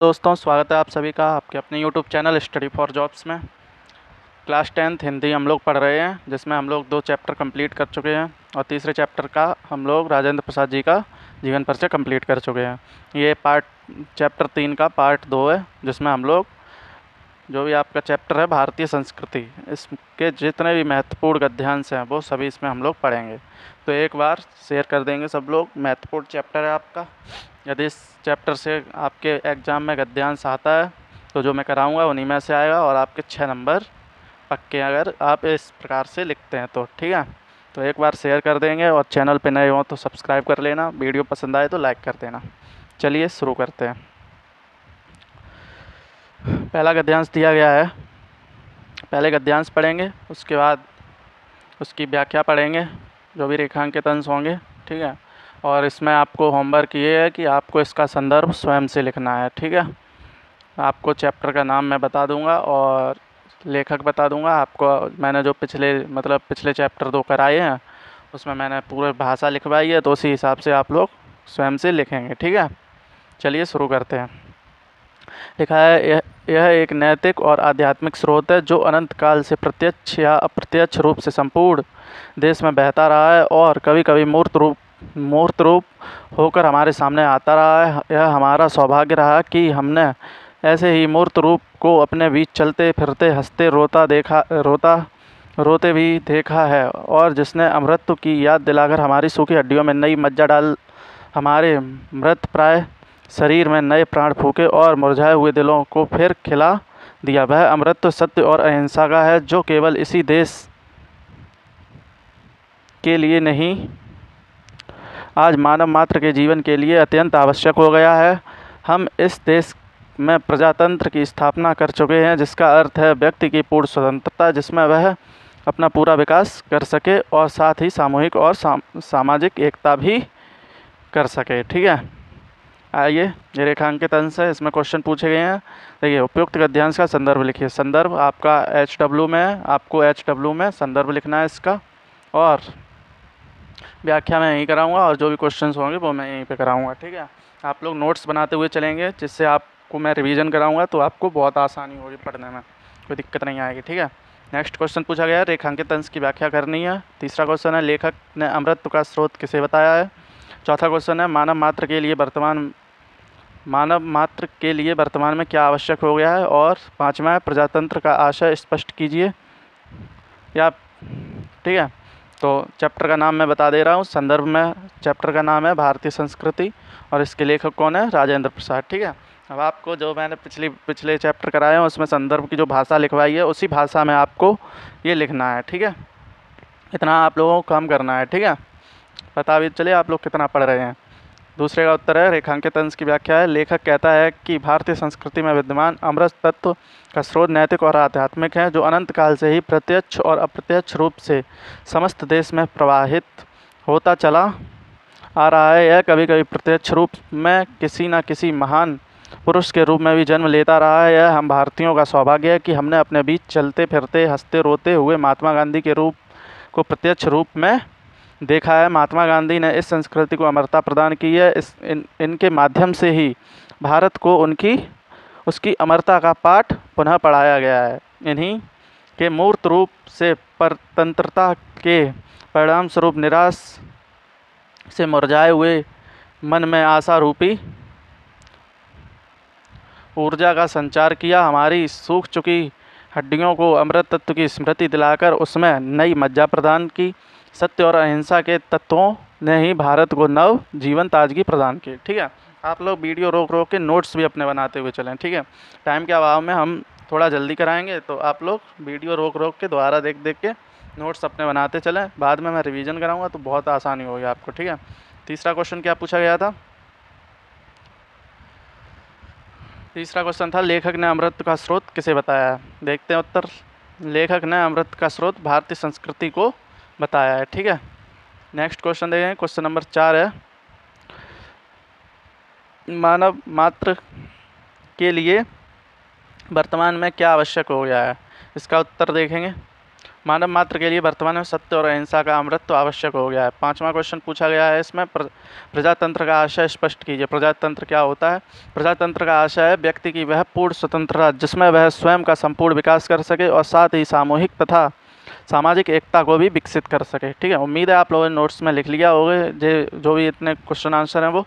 दोस्तों, स्वागत है आप सभी का आपके अपने YouTube channel study for jobs में। क्लास 10th हिंदी हम लोग पढ़ रहे हैं, जिसमें हम लोग 2 चैप्टर कंप्लीट कर चुके हैं और तीसरे चैप्टर का हम लोग राजेंद्र प्रसाद जी का जीवन परिचय कंप्लीट कर चुके हैं। ये चैप्टर 3 का पार्ट 2 है, जिसमें हम लोग जो भी आपका चैप्टर है भारतीय संस्कृति, इसके जितने भी महत्वपूर्ण गद्यांश हैं वो सभी इसमें हम लोग पढ़ेंगे। तो एक बार शेयर कर देंगे सब लोग। महत्वपूर्ण चैप्टर है आपका। यदि इस चैप्टर से आपके एग्ज़ाम में गद्यांश आता है तो जो मैं कराऊंगा उन्हीं में से आएगा, और आपके 6 नंबर पक्के अगर आप इस प्रकार से लिखते हैं तो। ठीक है, तो एक बार शेयर कर देंगे, और चैनल पे नए हो तो सब्सक्राइब कर लेना, वीडियो पसंद आए तो लाइक कर देना। चलिए शुरू करते हैं। पहला गद्यांश दिया गया है, पहले गद्यांश पढ़ेंगे, उसके बाद उसकी व्याख्या पढ़ेंगे, जो भी रेखांकित अंश होंगे। ठीक है, और इसमें आपको होमवर्क ये है कि आपको इसका संदर्भ स्वयं से लिखना है। ठीक है, आपको चैप्टर का नाम मैं बता दूंगा और लेखक बता दूंगा आपको। मैंने जो पिछले चैप्टर 2 कराए हैं उसमें मैंने पूरी भाषा लिखवाई है, तो उसी हिसाब से आप लोग स्वयं से लिखेंगे। ठीक है, चलिए शुरू करते हैं। लिखा है, यह एक नैतिक और आध्यात्मिक स्रोत है जो अनंत काल से प्रत्यक्ष या अप्रत्यक्ष रूप से संपूर्ण देश में बहता रहा है और कभी कभी मूर्त रूप होकर हमारे सामने आता रहा है। यह हमारा सौभाग्य रहा कि हमने ऐसे ही मूर्त रूप को अपने बीच चलते फिरते हंसते रोते भी देखा है, और जिसने अमृत की याद दिलाकर हमारी सूखी हड्डियों में नई मज्जा डाल हमारे मृत प्राय शरीर में नए प्राण फूके और मुरझाए हुए दिलों को फिर खिला दिया। वह अमृत सत्य और अहिंसा का है, जो केवल इसी देश के लिए नहीं, आज मानव मात्र के जीवन के लिए अत्यंत आवश्यक हो गया है। हम इस देश में प्रजातंत्र की स्थापना कर चुके हैं, जिसका अर्थ है व्यक्ति की पूर्ण स्वतंत्रता, जिसमें वह अपना पूरा विकास कर सके और साथ ही सामूहिक और सामाजिक एकता भी कर सके। ठीक है, आइए, ये रेखांकित अंश है, इसमें क्वेश्चन पूछे गए हैं। देखिए, उपयुक्त गद्यांश का संदर्भ लिखिए। संदर्भ आपका HW में है, आपको HW में संदर्भ लिखना है इसका, और व्याख्या मैं यहीं कराऊंगा, और जो भी क्वेश्चंस होंगे वो मैं यहीं पे कराऊंगा। ठीक है, आप लोग नोट्स बनाते हुए चलेंगे, जिससे आपको मैं रिवीजन कराऊंगा तो आपको बहुत आसानी होगी पढ़ने में, कोई दिक्कत नहीं आएगी। ठीक है, नेक्स्ट क्वेश्चन पूछा गया है, रेखांकित अंश की व्याख्या करनी है। तीसरा क्वेश्चन है, लेखक ने अमृत का स्रोत किसे बताया है। चौथा क्वेश्चन है, मानव मात्र के लिए वर्तमान में क्या आवश्यक हो गया है। और पाँचवा है, प्रजातंत्र का आशय स्पष्ट कीजिए। या ठीक है, तो चैप्टर का नाम मैं बता दे रहा हूँ। संदर्भ में चैप्टर का नाम है भारतीय संस्कृति, और इसके लेखक कौन है, राजेंद्र प्रसाद। ठीक है, अब आपको जो मैंने पिछले चैप्टर कराए हैं उसमें संदर्भ की जो भाषा लिखवाई है उसी भाषा में आपको ये लिखना है। ठीक है, इतना आप लोगों को काम करना है। ठीक है, पता भी चलिए आप लोग कितना पढ़ रहे हैं। दूसरे का उत्तर है, रेखांकित अंश की व्याख्या है। लेखक कहता है कि भारतीय संस्कृति में विद्यमान अमृत तत्व का स्रोत नैतिक और आध्यात्मिक है, जो अनंत काल से ही प्रत्यक्ष और अप्रत्यक्ष रूप से समस्त देश में प्रवाहित होता चला आ रहा है। यह कभी कभी प्रत्यक्ष रूप में किसी न किसी महान पुरुष के रूप में भी जन्म लेता रहा है। यह हम भारतीयों का सौभाग्य है कि हमने अपने बीच चलते फिरते हंसते रोते हुए महात्मा गांधी के रूप को प्रत्यक्ष रूप में देखा है। महात्मा गांधी ने इस संस्कृति को अमरता प्रदान की है। इनके माध्यम से ही भारत को उसकी अमरता का पाठ पुनः पढ़ाया गया है। इन्हीं के मूर्त रूप से परतंत्रता के परिणाम स्वरूप निराश से मुरझाए हुए मन में आशा रूपी ऊर्जा का संचार किया। हमारी सूख चुकी हड्डियों को अमृत तत्व की स्मृति दिलाकर उसमें नई मज्जा प्रदान की। सत्य और अहिंसा के तत्वों ने ही भारत को नव जीवन ताजगी प्रदान की। ठीक है, आप लोग वीडियो रोक रोक के नोट्स भी अपने बनाते हुए चलें। ठीक है, टाइम के अभाव में हम थोड़ा जल्दी कराएंगे, तो आप लोग वीडियो रोक रोक के दोबारा देख देख के नोट्स अपने बनाते चलें। बाद में मैं रिवीजन कराऊंगा तो बहुत आसानी होगी आपको। ठीक है, तीसरा क्वेश्चन क्या पूछा गया था। तीसरा क्वेश्चन था, लेखक ने अमृत का स्रोत किसे बताया है। देखते हैं उत्तर। लेखक ने अमृत का स्रोत भारतीय संस्कृति को बताया है। ठीक है, नेक्स्ट क्वेश्चन देखें। क्वेश्चन नंबर 4 है, मानव मात्र के लिए वर्तमान में क्या आवश्यक हो गया है। इसका उत्तर देखेंगे। मानव मात्र के लिए वर्तमान में सत्य और अहिंसा का अमृत आवश्यक हो गया है। 5वां क्वेश्चन पूछा गया है इसमें, प्रजातंत्र का आशय स्पष्ट कीजिए। प्रजातंत्र क्या होता है? प्रजातंत्र का आशय है व्यक्ति की वह पूर्ण स्वतंत्रता जिसमें वह स्वयं का संपूर्ण विकास कर सके और साथ ही सामूहिक तथा सामाजिक एकता को भी विकसित कर सके। ठीक है, उम्मीद है आप लोगों ने नोट्स में लिख लिया होगा जो भी इतने क्वेश्चन आंसर हैं वो।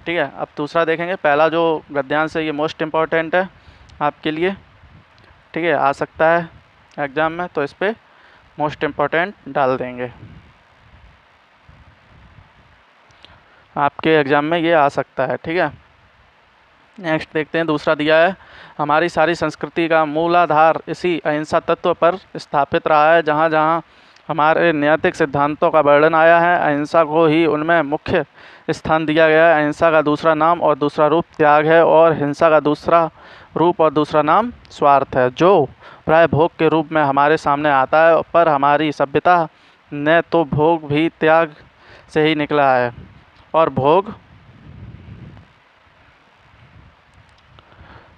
ठीक है, अब दूसरा देखेंगे। पहला जो गद्यांश है ये मोस्ट इम्पॉर्टेंट है आपके लिए। ठीक है, आ सकता है एग्ज़ाम में, तो इस पर मोस्ट इम्पॉर्टेंट डाल देंगे। आपके एग्ज़ाम में ये आ सकता है। ठीक है, नेक्स्ट देखते हैं। दूसरा दिया है, हमारी सारी संस्कृति का मूलाधार इसी अहिंसा तत्व पर स्थापित रहा है। जहाँ जहाँ हमारे नैतिक सिद्धांतों का वर्णन आया है, अहिंसा को ही उनमें मुख्य स्थान दिया गया है। अहिंसा का दूसरा नाम और दूसरा रूप त्याग है और हिंसा का दूसरा रूप और दूसरा नाम स्वार्थ है, जो प्राय भोग के रूप में हमारे सामने आता है। पर हमारी सभ्यता ने तो भोग भी त्याग से ही निकला है और भोग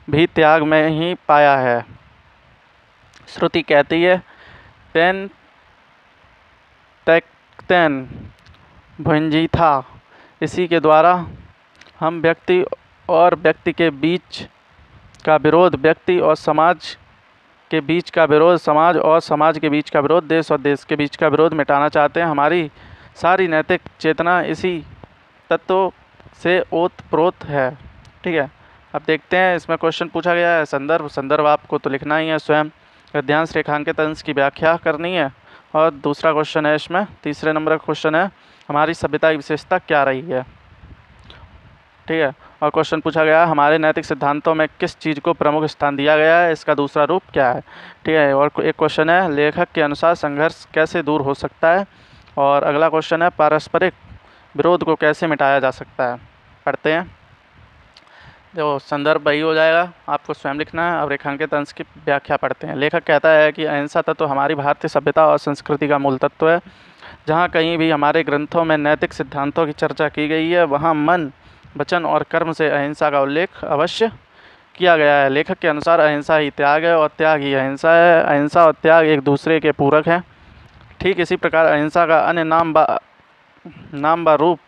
भी त्याग में ही पाया है। श्रुति कहती है, तेन त्यक्तेन भुंजीथा। इसी के द्वारा हम व्यक्ति और व्यक्ति के बीच का विरोध, व्यक्ति और समाज के बीच का विरोध, समाज और समाज के बीच का विरोध, देश और देश के बीच का विरोध मिटाना चाहते हैं। हमारी सारी नैतिक चेतना इसी तत्व से ओतप्रोत है। ठीक है, अब देखते हैं इसमें क्वेश्चन पूछा गया है। संदर्भ आपको तो लिखना ही है स्वयं। गद्यांश रेखांकित अंश की व्याख्या करनी है। और दूसरा क्वेश्चन है इसमें, तीसरे नंबर का क्वेश्चन है, हमारी सभ्यता की विशेषता क्या रही है। ठीक है, और क्वेश्चन पूछा गया है, हमारे नैतिक सिद्धांतों में किस चीज़ को प्रमुख स्थान दिया गया है, इसका दूसरा रूप क्या है। ठीक है, और एक क्वेश्चन है, लेखक के अनुसार संघर्ष कैसे दूर हो सकता है। और अगला क्वेश्चन है, पारस्परिक विरोध को कैसे मिटाया जा सकता है। पढ़ते हैं। जो संदर्भ वही हो जाएगा, आपको स्वयं लिखना है। अब रेखांकित अंश की व्याख्या पढ़ते हैं। लेखक कहता है कि अहिंसा तत्व हमारी भारतीय सभ्यता और संस्कृति का मूल तत्व है। जहाँ कहीं भी हमारे ग्रंथों में नैतिक सिद्धांतों की चर्चा की गई है, वहाँ मन, वचन और कर्म से अहिंसा का उल्लेख अवश्य किया गया है। लेखक के अनुसार अहिंसा ही त्याग है और त्याग ही अहिंसा है। अहिंसा और त्याग एक दूसरे के पूरक हैं। ठीक इसी प्रकार अहिंसा का अन्य नाम व रूप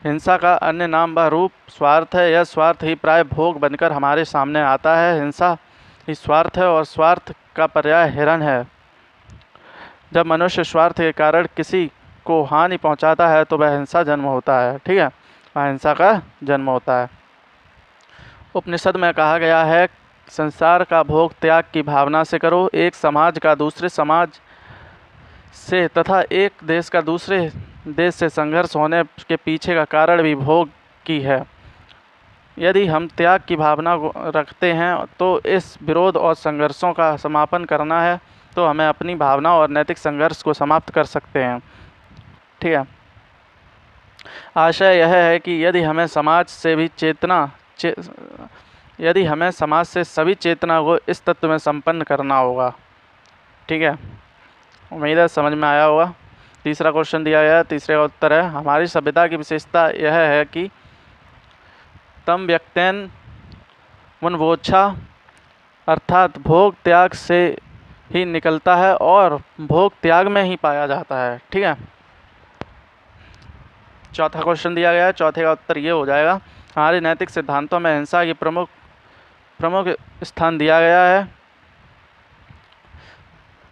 हिंसा का अन्य नाम व रूप स्वार्थ है। यह स्वार्थ ही प्राय भोग बनकर हमारे सामने आता है। हिंसा ही स्वार्थ है और स्वार्थ का पर्याय हिरण है। जब मनुष्य स्वार्थ के कारण किसी को हानि पहुंचाता है तो वह हिंसा जन्म होता है। ठीक है, अहिंसा का जन्म होता है। उपनिषद में कहा गया है, संसार का भोग त्याग की भावना से करो। एक समाज का दूसरे समाज से तथा एक देश का दूसरे देश से संघर्ष होने के पीछे का कारण भी भोग की है। यदि हम त्याग की भावना को रखते हैं तो इस विरोध और संघर्षों का समापन करना है, तो हमें अपनी भावना और नैतिक संघर्ष को समाप्त कर सकते हैं। ठीक है, आशय यह है कि यदि हमें समाज से सभी चेतना को इस तत्व में संपन्न करना होगा। ठीक है, उम्मीद है समझ में आया होगा। तीसरा क्वेश्चन दिया गया है, तीसरे का उत्तर है, हमारी सभ्यता की विशेषता यह है कि तम व्यक्तेन वनवोच्छा, अर्थात भोग त्याग से ही निकलता है और भोग त्याग में ही पाया जाता है। ठीक है, चौथा क्वेश्चन दिया गया है, चौथे का उत्तर ये हो जाएगा, हमारे नैतिक सिद्धांतों में हिंसा की प्रमुख स्थान दिया गया है।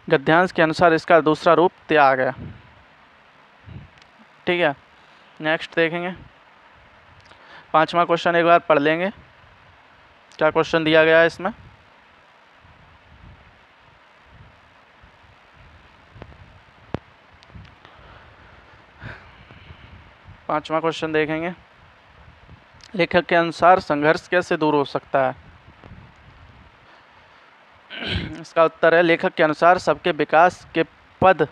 गद्यांश के अनुसार इसका दूसरा रूप त्याग है। ठीक है, नेक्स्ट देखेंगे। 5वां क्वेश्चन एक बार पढ़ लेंगे, क्या क्वेश्चन दिया गया है इसमें। पांचवा क्वेश्चन देखेंगे, लेखक के अनुसार संघर्ष कैसे दूर हो सकता है। इसका उत्तर है, लेखक के अनुसार सबके विकास के पद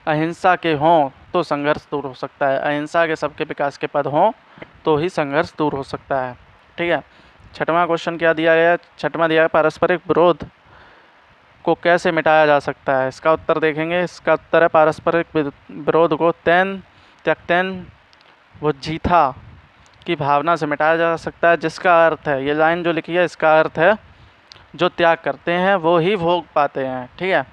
अहिंसा के हों तो संघर्ष दूर हो सकता है। अहिंसा के सबके विकास के पद हों तो ही संघर्ष दूर हो सकता है। ठीक है, छठवां क्वेश्चन क्या दिया गया है, छठवां दिया है, पारस्परिक विरोध को कैसे मिटाया जा सकता है। इसका उत्तर देखेंगे। इसका उत्तर है, पारस्परिक विरोध को त्यक्तेन वुज्जीथा की भावना से मिटाया जा सकता है, जिसका अर्थ है, ये लाइन जो लिखी है इसका अर्थ है, जो त्याग करते हैं वो ही भोग पाते हैं। ठीक है,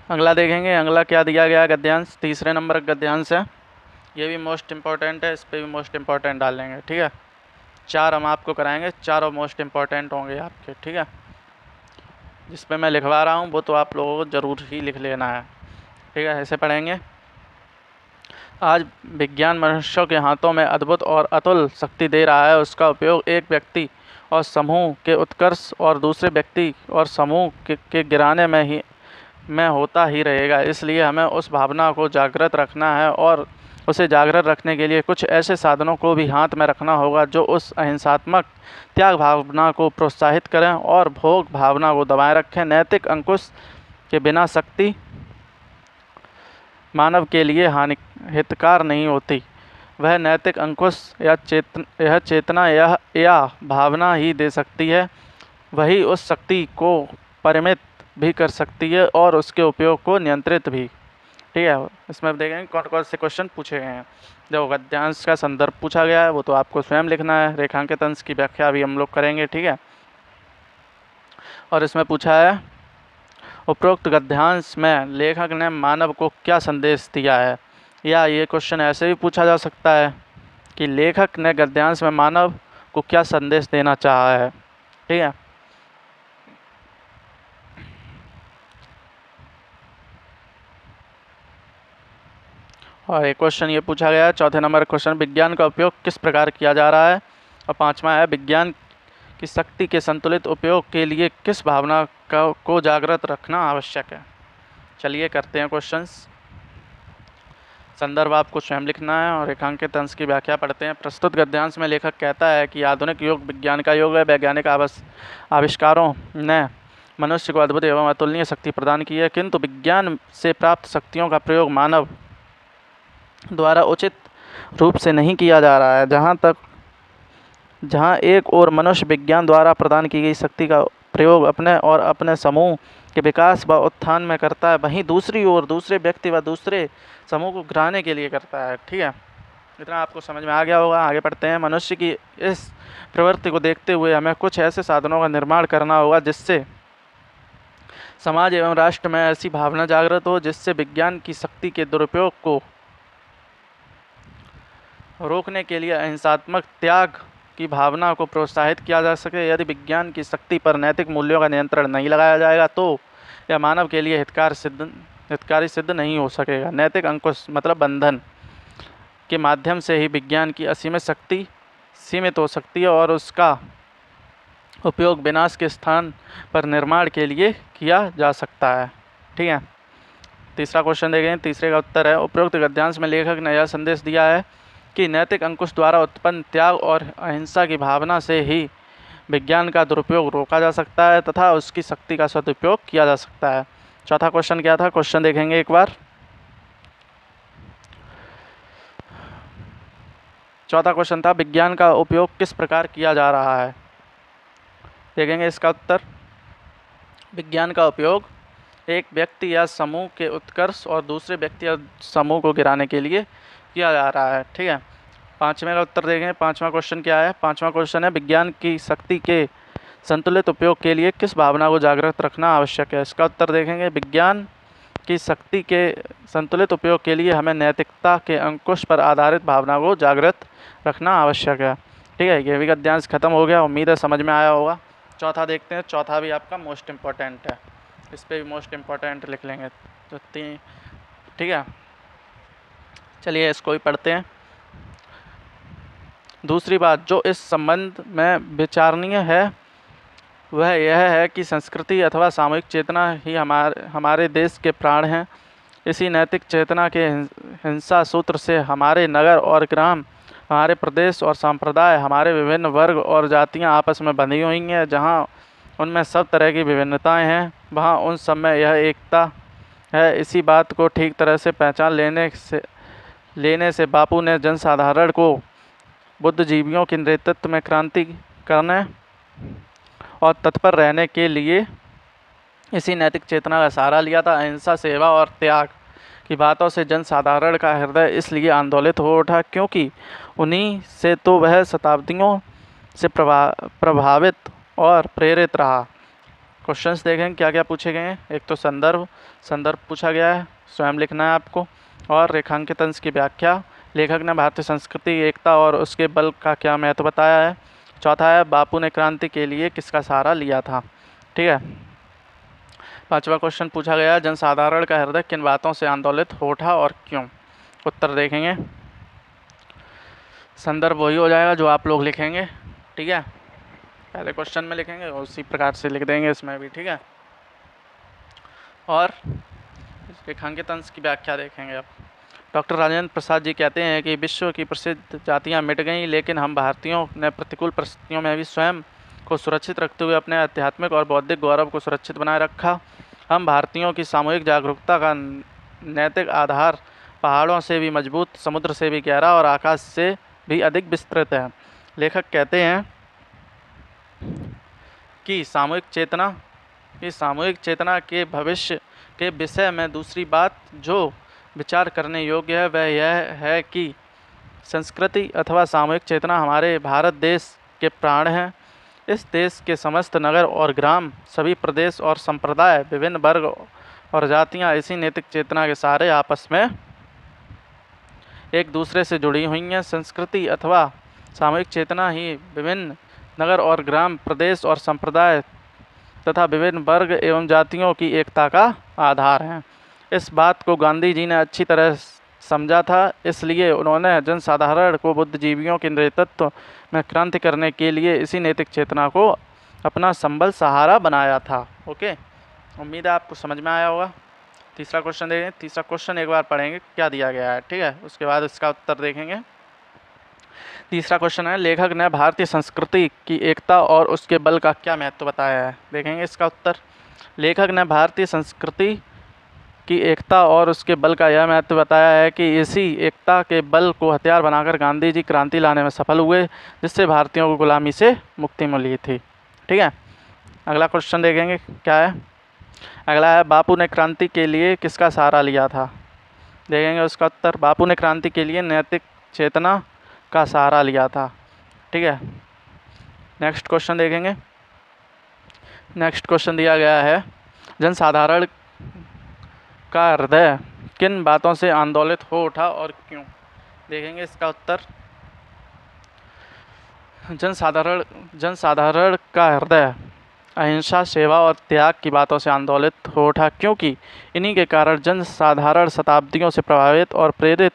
अगला देखेंगे, अगला क्या दिया गया गद्यांश, तीसरे नंबर का गद्यांश है, ये भी मोस्ट इम्पॉर्टेंट है, इस पर भी मोस्ट इम्पॉर्टेंट डालेंगे। ठीक है, 4 हम आपको कराएंगे, चारों मोस्ट इम्पॉर्टेंट होंगे आपके। ठीक है, जिस पे मैं लिखवा रहा हूँ वो तो आप लोगों को ज़रूर ही लिख लेना है। ठीक है, ऐसे पढ़ेंगे। आज विज्ञान मनुष्यों के हाथों में अद्भुत और अतुल शक्ति दे रहा है। उसका उपयोग एक व्यक्ति और समूह के उत्कर्ष और दूसरे व्यक्ति और समूह के गिराने में होता ही रहेगा। इसलिए हमें उस भावना को जागृत रखना है और उसे जागृत रखने के लिए कुछ ऐसे साधनों को भी हाथ में रखना होगा जो उस अहिंसात्मक त्याग भावना को प्रोत्साहित करें और भोग भावना को दबाए रखें। नैतिक अंकुश के बिना शक्ति मानव के लिए हितकार नहीं होती। वह नैतिक अंकुश यह चेतना या भावना ही दे सकती है। वही उस शक्ति को परिमित भी कर सकती है और उसके उपयोग को नियंत्रित भी। ठीक है, इसमें देखेंगे कौन कौन से क्वेश्चन पूछे गए हैं। जो गद्यांश का संदर्भ पूछा गया है वो तो आपको स्वयं लिखना है। रेखांकित अंश की व्याख्या भी हम लोग करेंगे। ठीक है, और इसमें पूछा है उपरोक्त गद्यांश में लेखक ने मानव को क्या संदेश दिया है। या ये क्वेश्चन ऐसे भी पूछा जा सकता है कि लेखक ने गद्यांश में मानव को क्या संदेश देना चाहा है। ठीक है, और एक क्वेश्चन ये पूछा गया है, चौथे नंबर क्वेश्चन, विज्ञान का उपयोग किस प्रकार किया जा रहा है। और पांचवा है, विज्ञान की शक्ति के संतुलित उपयोग के लिए किस भावना को जागृत रखना आवश्यक है। चलिए करते हैं क्वेश्चंस। संदर्भ आपको स्वयं लिखना है और रेखांकित अंश की व्याख्या पढ़ते हैं। प्रस्तुत गद्यांश में लेखक कहता है कि आधुनिक युग विज्ञान का युग है। वैज्ञानिक आविष्कारों ने मनुष्य को अद्भुत एवं अतुलनीय शक्ति प्रदान की है, किंतु विज्ञान से प्राप्त शक्तियों का प्रयोग मानव द्वारा उचित रूप से नहीं किया जा रहा है। जहाँ एक ओर मनुष्य विज्ञान द्वारा प्रदान की गई शक्ति का प्रयोग अपने और अपने समूह के विकास व उत्थान में करता है, वहीं दूसरी ओर दूसरे व्यक्ति व दूसरे समूह को गिराने के लिए करता है। ठीक है, इतना आपको समझ में आ गया होगा। आगे बढ़ते हैं। मनुष्य की इस प्रवृत्ति को देखते हुए हमें कुछ ऐसे साधनों का निर्माण करना होगा जिससे समाज एवं राष्ट्र में ऐसी भावना जागृत हो जिससे विज्ञान की शक्ति के दुरुपयोग को रोकने के लिए अहिंसात्मक त्याग की भावना को प्रोत्साहित किया जा सके। यदि विज्ञान की शक्ति पर नैतिक मूल्यों का नियंत्रण नहीं लगाया जाएगा तो यह मानव के लिए हितकारी सिद्ध नहीं हो सकेगा। नैतिक अंकुश मतलब बंधन के माध्यम से ही विज्ञान की असीमित शक्ति सीमित हो सकती है और उसका उपयोग विनाश के स्थान पर निर्माण के लिए किया जा सकता है। ठीक है, तीसरा क्वेश्चन देखें। तीसरे का उत्तर है, उपरोक्त गद्यांश में लेखक ने यह संदेश दिया है कि नैतिक अंकुश द्वारा उत्पन्न त्याग और अहिंसा की भावना से ही विज्ञान का दुरुपयोग रोका जा सकता है तथा उसकी शक्ति का सदुपयोग किया जा सकता है। चौथा क्वेश्चन क्या था, क्वेश्चन देखेंगे एक बार। चौथा क्वेश्चन था, विज्ञान का उपयोग किस प्रकार किया जा रहा है। देखेंगे इसका उत्तर, विज्ञान का उपयोग एक व्यक्ति या समूह के उत्कर्ष और दूसरे व्यक्ति या समूह को गिराने के लिए किया जा रहा है। ठीक है, पाँचवें का उत्तर देखें। पाँचवा क्वेश्चन क्या है, पाँचवा क्वेश्चन है, विज्ञान की शक्ति के संतुलित उपयोग के लिए किस भावना को जागृत रखना आवश्यक है। इसका उत्तर देखेंगे, विज्ञान की शक्ति के संतुलित उपयोग के लिए हमें नैतिकता के अंकुश पर आधारित भावना को जागृत रखना आवश्यक है। ठीक है, ये भी गद्यांश खत्म हो गया, उम्मीद है समझ में आया होगा। चौथा देखते हैं, चौथा भी आपका मोस्ट इम्पॉर्टेंट है, इस पर भी मोस्ट इम्पॉर्टेंट लिख लेंगे तो ठीक है, चलिए इसको भी पढ़ते हैं। दूसरी बात जो इस संबंध में विचारणीय है वह यह है कि संस्कृति अथवा सामूहिक चेतना ही हमारे देश के प्राण हैं। इसी नैतिक चेतना के हिंसा सूत्र से हमारे नगर और ग्राम, हमारे प्रदेश और संप्रदाय, हमारे विभिन्न वर्ग और जातियां आपस में बंधी हुई हैं। जहां उनमें सब तरह की विभिन्नताएं हैं वहां उन सब में यह एकता है। इसी बात को ठीक तरह से पहचान लेने से बापू ने जनसाधारण को बुद्धिजीवियों के नेतृत्व में क्रांति करने और तत्पर रहने के लिए इसी नैतिक चेतना का सहारा लिया था। अहिंसा, सेवा और त्याग की बातों से जनसाधारण का हृदय इसलिए आंदोलित हो उठा क्योंकि उन्हीं से तो वह शताब्दियों से प्रभावित और प्रेरित रहा। क्वेश्चंस देखें क्या क्या पूछे गए हैं। एक तो संदर्भ पूछा गया है, स्वयं लिखना है आपको, और रेखांकित अंश की व्याख्या, लेखक ने भारतीय संस्कृति एकता और उसके बल का क्या महत्व बताया है। चौथा है बापू ने क्रांति के लिए किसका सहारा लिया था। ठीक है। पांचवा क्वेश्चन पूछा गया, जनसाधारण का हृदय किन बातों से आंदोलित हो उठा और क्यों। उत्तर देखेंगे। संदर्भ वही हो जाएगा जो आप लोग लिखेंगे। ठीक है, पहले क्वेश्चन में लिखेंगे और उसी प्रकार से लिख देंगे इसमें भी। ठीक है, और रेखांकित अंश की व्याख्या देखेंगे अब। डॉक्टर राजेंद्र प्रसाद जी कहते हैं कि विश्व की प्रसिद्ध जातियां मिट गईं, लेकिन हम भारतीयों ने प्रतिकूल परिस्थितियों में भी स्वयं को सुरक्षित रखते हुए अपने आध्यात्मिक और बौद्धिक गौरव को सुरक्षित बनाए रखा। हम भारतीयों की सामूहिक जागरूकता का नैतिक आधार पहाड़ों से भी मजबूत, समुद्र से भी गहरा और आकाश से भी अधिक विस्तृत है। लेखक कहते हैं कि सामूहिक चेतना के भविष्य के विषय में दूसरी बात जो विचार करने योग्य है वह यह है कि संस्कृति अथवा सामूहिक चेतना हमारे भारत देश के प्राण हैं। इस देश के समस्त नगर और ग्राम, सभी प्रदेश और संप्रदाय, विभिन्न वर्ग और जातियां इसी नैतिक चेतना के सहारे आपस में एक दूसरे से जुड़ी हुई हैं। संस्कृति अथवा सामूहिक चेतना ही विभिन्न नगर और ग्राम, प्रदेश और संप्रदाय तथा विभिन्न वर्ग एवं जातियों की एकता का आधार है। इस बात को गांधी जी ने अच्छी तरह समझा था, इसलिए उन्होंने जनसाधारण को बुद्धिजीवियों के नेतृत्व में क्रांति करने के लिए इसी नैतिक चेतना को अपना संबल सहारा बनाया था। ओके, उम्मीद है आपको समझ में आया होगा। तीसरा क्वेश्चन देखेंगे। तीसरा क्वेश्चन एक बार पढ़ेंगे क्या दिया गया है। ठीक है, उसके बाद इसका उत्तर देखेंगे। तीसरा क्वेश्चन है, लेखक ने भारतीय संस्कृति की एकता और उसके बल का क्या महत्व बताया है। देखेंगे इसका उत्तर। लेखक ने भारतीय संस्कृति की एकता और उसके बल का यह महत्व बताया है कि इसी एकता के बल को हथियार बनाकर गांधी जी क्रांति लाने में सफल हुए, जिससे भारतीयों को गुलामी से मुक्ति मिली थी। ठीक है, अगला क्वेश्चन देखेंगे क्या है। अगला है, बापू ने क्रांति के लिए किसका सहारा लिया था। देखेंगे उसका उत्तर। बापू ने क्रांति के लिए नैतिक चेतना का सहारा लिया था। ठीक है, नेक्स्ट क्वेश्चन देखेंगे। नेक्स्ट क्वेश्चन दिया गया है, जनसाधारण का हृदय किन बातों से आंदोलित हो उठा और क्यों। देखेंगे इसका उत्तर। जनसाधारण का हृदय अहिंसा, सेवा और त्याग की बातों से आंदोलित हो उठा, क्योंकि इन्हीं के कारण जनसाधारण शताब्दियों से प्रभावित और प्रेरित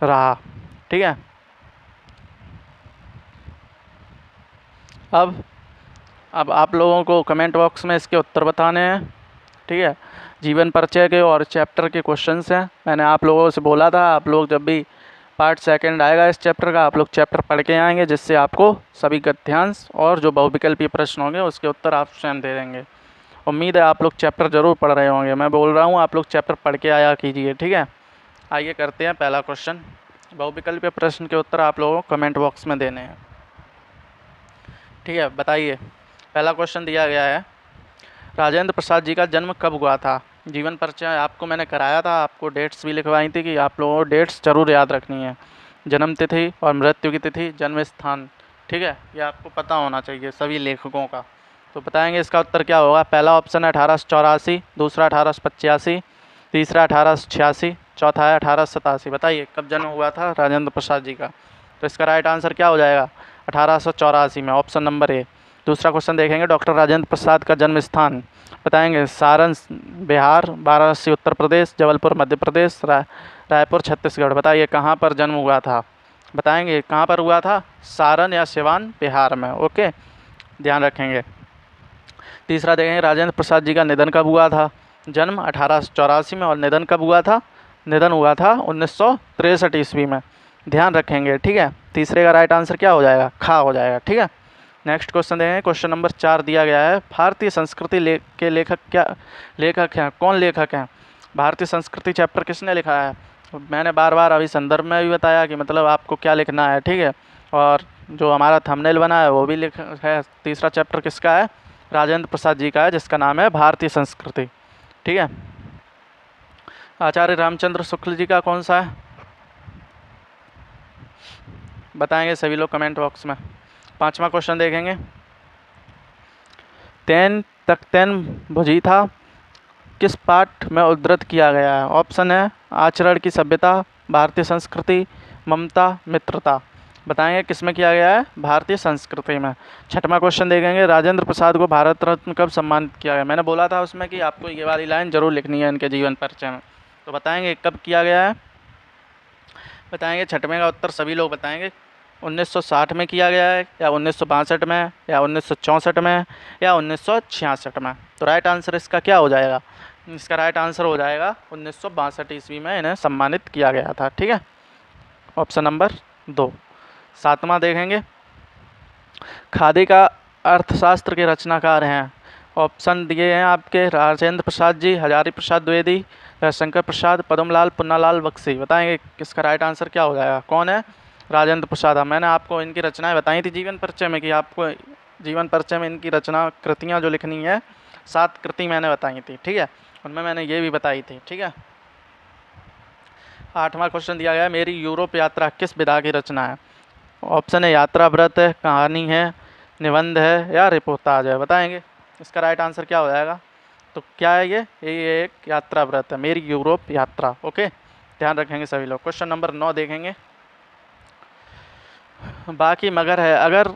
रहा। ठीक है, अब आप लोगों को कमेंट बॉक्स में इसके उत्तर बताने हैं। ठीक है, जीवन परिचय के और चैप्टर के क्वेश्चंस हैं। मैंने आप लोगों से बोला था आप लोग जब भी पार्ट सेकंड आएगा इस चैप्टर का, आप लोग चैप्टर पढ़ के आएंगे, जिससे आपको सभी गद्यांश और जो बहुविकल्पीय प्रश्न होंगे उसके उत्तर आप स्वयं दे देंगे। उम्मीद है आप लोग चैप्टर ज़रूर पढ़ रहे होंगे। मैं बोल रहा हूँ आप लोग चैप्टर पढ़ के आया कीजिए। ठीक है, आइए करते हैं पहला क्वेश्चन। बहुविकल्पीय प्रश्न के उत्तर आप लोगों को कमेंट बॉक्स में देने हैं। ठीक है, बताइए। पहला क्वेश्चन दिया गया है, राजेंद्र प्रसाद जी का जन्म कब हुआ था। जीवन परिचय आपको मैंने कराया था, आपको डेट्स भी लिखवाई थी कि आप लोगों को डेट्स जरूर याद रखनी है। जन्म तिथि और मृत्यु की तिथि, जन्म स्थान। ठीक है, ये आपको पता होना चाहिए सभी लेखकों का। तो बताएंगे इसका उत्तर क्या होगा। पहला ऑप्शन है 1884, दूसरा 1885, तीसरा 1886, चौथा है 1887। बताइए कब जन्म हुआ था राजेंद्र प्रसाद जी का। तो इसका राइट आंसर क्या हो जाएगा, 1884 में, ऑप्शन नंबर ए। दूसरा क्वेश्चन देखेंगे, डॉक्टर राजेंद्र प्रसाद का जन्म स्थान बताएंगे। सारण बिहार, वाराणसी उत्तर प्रदेश, जबलपुर मध्य प्रदेश, रायपुर छत्तीसगढ़। बताइए कहाँ पर जन्म हुआ था। बताएंगे कहाँ पर हुआ था, सारण या सिवान बिहार में। ओके, ध्यान रखेंगे। तीसरा देखेंगे, राजेंद्र प्रसाद जी का निधन कब हुआ था। जन्म 1884 में और निधन कब हुआ था, निधन हुआ था 1963 ईस्वी में। ध्यान रखेंगे। ठीक है, तीसरे का राइट आंसर क्या हो जाएगा, खा हो जाएगा। ठीक है, नेक्स्ट क्वेश्चन देखेंगे। क्वेश्चन नंबर 4 दिया गया है, भारतीय संस्कृति के लेखक हैं, कौन लेखक हैं। भारतीय संस्कृति चैप्टर किसने लिखा है। मैंने बार बार अभी संदर्भ में भी बताया कि मतलब आपको क्या लिखना है। ठीक है, और जो हमारा थंबनेल बना है वो भी लिखा है। तीसरा चैप्टर किसका है, राजेंद्र प्रसाद जी का है, जिसका नाम है भारतीय संस्कृति। ठीक है, आचार्य रामचंद्र शुक्ल जी का कौन सा है, बताएंगे सभी लोग कमेंट बॉक्स में। पांचवा क्वेश्चन देखेंगे, तख्तेन भुजी था किस पाठ में उद्धृत किया गया है? ऑप्शन है आचरण की सभ्यता, भारतीय संस्कृति, ममता, मित्रता। बताएंगे किस में किया गया है? भारतीय संस्कृति में। छठवां क्वेश्चन देखेंगे, राजेंद्र प्रसाद को भारत रत्न कब सम्मानित किया गया? मैंने बोला था उसमें कि आपको ये वाली लाइन जरूर लिखनी है इनके जीवन परिचय में, तो बताएंगे कब किया गया है? बताएंगे छठवें का उत्तर सभी लोग बताएंगे। 1960 में किया गया है, या 1962 में, या 1964 में, या 1966 में। तो राइट आंसर इसका क्या हो जाएगा? इसका राइट आंसर हो जाएगा 1962 ईस्वी में इन्हें सम्मानित किया गया था। ठीक है, ऑप्शन नंबर 2। सातवां देखेंगे, खादी का अर्थशास्त्र के रचनाकार हैं। ऑप्शन दिए हैं आपके, राजेंद्र प्रसाद जी, हजारी प्रसाद द्विवेदी, रविशंकर प्रसाद, पद्मलाल, पुन्नालाल बख्शी। बताएंगे किसका राइट आंसर क्या हो जाएगा? कौन है? राजेंद्र प्रसाद। मैंने आपको इनकी रचनाएं बताई थी जीवन परिचय में कि आपको जीवन परिचय में इनकी रचना कृतियाँ जो लिखनी है, 7 कृति मैंने बताई थी। ठीक है, उनमें मैंने ये भी बताई थी। ठीक है, 8वां क्वेश्चन दिया गया है, मेरी यूरोप यात्रा किस विधा की रचना है? ऑप्शन है यात्रा व्रत है, कहानी है, निबंध है, या रिपोर्टाज है। बताएंगे इसका राइट आंसर क्या हो जाएगा? तो क्या है ये एक यात्रा व्रत है, मेरी यूरोप यात्रा। ओके, ध्यान रखेंगे सभी लोग। क्वेश्चन नंबर 9 देखेंगे, बाकी मगर है अगर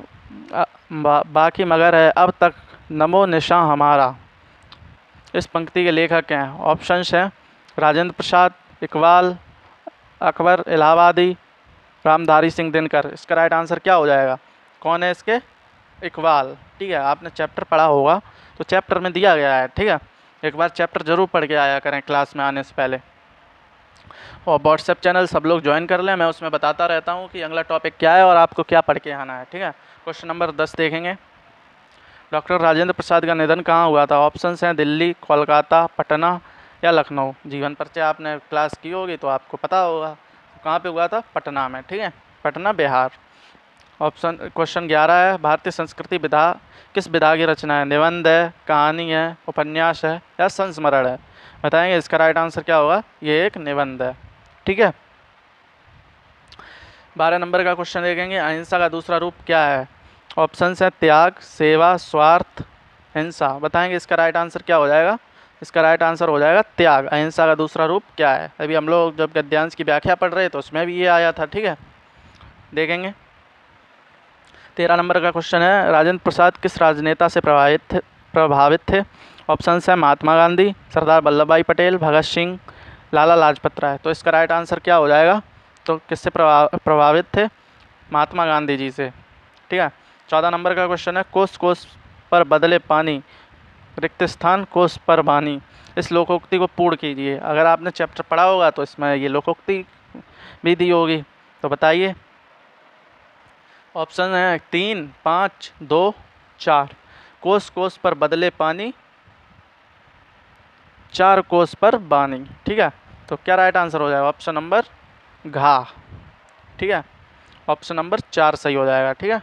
बाकी मगर है अब तक नमो निशां हमारा, इस पंक्ति के लेखक हैं। ऑप्शंस हैं राजेंद्र प्रसाद, इकबाल, अकबर इलाहाबादी, रामधारी सिंह दिनकर। इसका राइट आंसर क्या हो जाएगा? कौन है इसके? इकबाल। ठीक है, आपने चैप्टर पढ़ा होगा तो चैप्टर में दिया गया है। ठीक है, एक बार चैप्टर जरूर पढ़ के आया करें क्लास में आने से पहले। और व्हाट्सएप चैनल सब लोग ज्वाइन कर लें, मैं उसमें बताता रहता हूँ कि अगला टॉपिक क्या है और आपको क्या पढ़ के आना है। ठीक है, क्वेश्चन नंबर 10 देखेंगे, डॉक्टर राजेंद्र प्रसाद का निधन कहाँ हुआ था? ऑप्शंस हैं दिल्ली, कोलकाता, पटना, या लखनऊ। जीवन परिचय आपने क्लास की होगी तो आपको पता होगा कहाँ पे हुआ था? पटना में। ठीक है, पटना बिहार। ऑप्शन क्वेश्चन 11 है, भारतीय संस्कृति विधा किस विधा की रचना है? निबंध है, कहानी है, उपन्यास है, या संस्मरण है। बताएंगे इसका राइट आंसर क्या होगा? ये एक निबंध है। ठीक है, 12 नंबर का क्वेश्चन देखेंगे, अहिंसा का दूसरा रूप क्या है? ऑप्शन है त्याग, सेवा, स्वार्थ, हिंसा। बताएंगे इसका राइट आंसर क्या हो जाएगा? इसका राइट आंसर हो जाएगा त्याग। अहिंसा का दूसरा रूप क्या है? अभी हम लोग जब गद्यांश की व्याख्या पढ़ रहे तो उसमें भी ये आया था। ठीक है, देखेंगे 13 नंबर का क्वेश्चन है, राजेंद्र प्रसाद किस राजनेता से प्रभावित थे? ऑप्शन है महात्मा गांधी, सरदार वल्लभ भाई पटेल, भगत सिंह, लाला लाजपत राय। तो इसका राइट आंसर क्या हो जाएगा? तो किससे प्रभावित थे? महात्मा गांधी जी से। ठीक है, 14 नंबर का क्वेश्चन है, कोस कोस पर बदले पानी, रिक्त स्थान कोस पर बानी। इस लोकोक्ति को पूर्ण कीजिए। अगर आपने चैप्टर पढ़ा होगा तो इसमें ये लोकोक्ति भी दी होगी, तो बताइए। ऑप्शन है 3, 5, 2, 4। कोस कोस पर बदले पानी, 4 कोस पर बानी। ठीक है, तो क्या राइट आंसर हो जाएगा? ऑप्शन नंबर घा। ठीक है, ऑप्शन नंबर 4 सही हो जाएगा। ठीक है,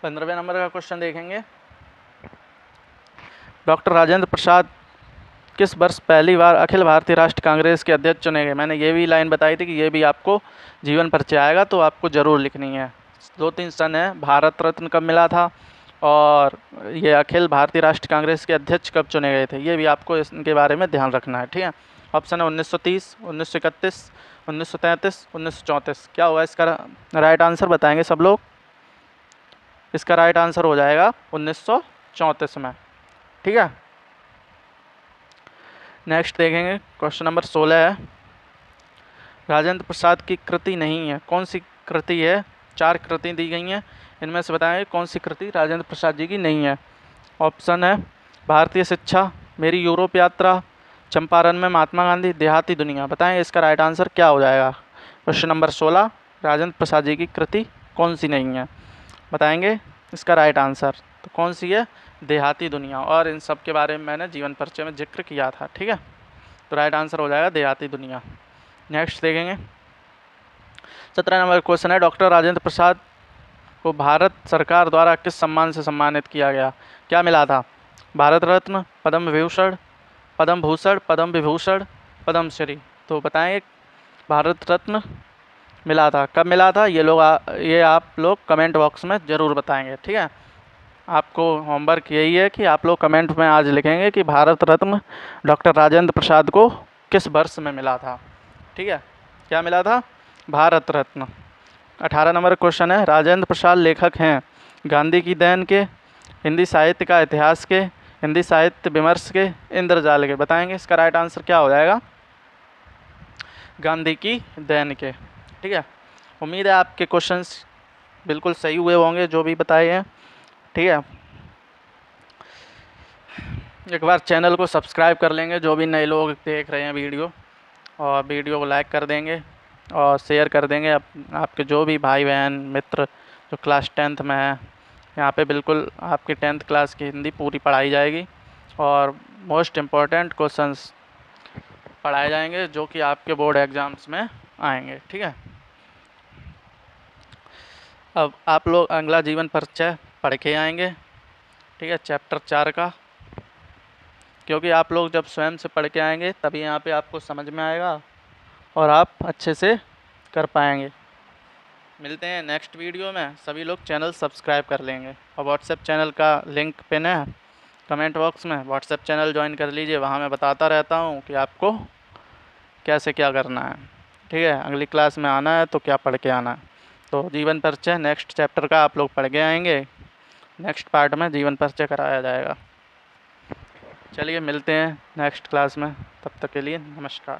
15वें नंबर का क्वेश्चन देखेंगे, डॉक्टर राजेंद्र प्रसाद किस वर्ष पहली बार अखिल भारतीय राष्ट्रीय कांग्रेस के अध्यक्ष चुने गए? मैंने ये भी लाइन बताई थी कि ये भी आपको जीवन परिचय आएगा तो आपको ज़रूर लिखनी है। 2-3 सन है, भारत रत्न कब मिला था और ये अखिल भारतीय राष्ट्रीय कांग्रेस के अध्यक्ष कब चुने गए थे, ये भी आपको इनके बारे में ध्यान रखना है। ठीक है, ऑप्शन है 1930, 1931, 1933, 1934। क्या होगा इसका राइट आंसर? बताएंगे सब लोग। इसका राइट आंसर हो जाएगा 1934 में। ठीक है, नेक्स्ट देखेंगे, क्वेश्चन नंबर 16 है, राजेंद्र प्रसाद की कृति नहीं है, कौन सी कृति है? 4 कृति दी गई हैं, इनमें से बताएंगे कौन सी कृति राजेंद्र प्रसाद जी की नहीं है। ऑप्शन है भारतीय शिक्षा, मेरी यूरोप यात्रा, चंपारण में महात्मा गांधी, देहाती दुनिया। बताएंगे इसका राइट आंसर क्या हो जाएगा? क्वेश्चन नंबर 16, राजेंद्र प्रसाद जी की कृति कौन सी नहीं है? बताएंगे इसका राइट आंसर। तो कौन सी है? देहाती दुनिया। और इन सब के बारे में मैंने जीवन परिचय में जिक्र किया था। ठीक है, तो राइट आंसर हो जाएगा देहाती दुनिया। नेक्स्ट देखेंगे, 17 नंबर क्वेश्चन है, डॉक्टर राजेंद्र प्रसाद को भारत सरकार द्वारा किस सम्मान से सम्मानित किया गया? क्या मिला था? भारत रत्न, पद्म विभूषण, पद्म भूषण, पद्म विभूषण, पद्म श्री। तो बताएंगे भारत रत्न मिला था, कब मिला था? ये आप लोग कमेंट बॉक्स में ज़रूर बताएंगे। ठीक है, आपको होमवर्क यही है कि आप लोग कमेंट में आज लिखेंगे कि भारत रत्न डॉक्टर राजेंद्र प्रसाद को किस वर्ष में मिला था। ठीक है, क्या मिला था? भारत रत्न। 18 नंबर क्वेश्चन है, राजेंद्र प्रसाद लेखक हैं गांधी की देन के, हिंदी साहित्य का इतिहास के, हिंदी साहित्य विमर्श के, इंद्रजाल के। बताएंगे इसका राइट आंसर क्या हो जाएगा? गांधी की देन के। ठीक है, उम्मीद है आपके क्वेश्चंस बिल्कुल सही हुए होंगे जो भी बताए हैं। ठीक है, एक बार चैनल को सब्सक्राइब कर लेंगे जो भी नए लोग देख रहे हैं वीडियो, और वीडियो को लाइक कर देंगे और शेयर कर देंगे। आपके जो भी भाई बहन मित्र जो क्लास 10th में है, यहाँ पे बिल्कुल आपकी 10th क्लास की हिंदी पूरी पढ़ाई जाएगी और मोस्ट इम्पॉर्टेंट क्वेश्चंस पढ़ाए जाएंगे जो कि आपके बोर्ड एग्ज़ाम्स में आएंगे। ठीक है, अब आप लोग अगला जीवन परिचय पढ़ के आएंगे। ठीक है, चैप्टर 4 का, क्योंकि आप लोग जब स्वयं से पढ़ के आएंगे तभी यहाँ पे आपको समझ में आएगा और आप अच्छे से कर पाएंगे। मिलते हैं नेक्स्ट वीडियो में। सभी लोग चैनल सब्सक्राइब कर लेंगे और व्हाट्सएप चैनल का लिंक पिन है कमेंट बॉक्स में, व्हाट्सएप चैनल ज्वाइन कर लीजिए। वहाँ मैं बताता रहता हूँ कि आपको कैसे क्या करना है। ठीक है, अगली क्लास में आना है तो क्या पढ़ के आना है। तो जीवन परिचय नेक्स्ट चैप्टर का आप लोग पढ़ के आएंगे, नेक्स्ट पार्ट में जीवन परिचय कराया जाएगा। चलिए मिलते हैं नेक्स्ट क्लास में, तब तक के लिए नमस्कार।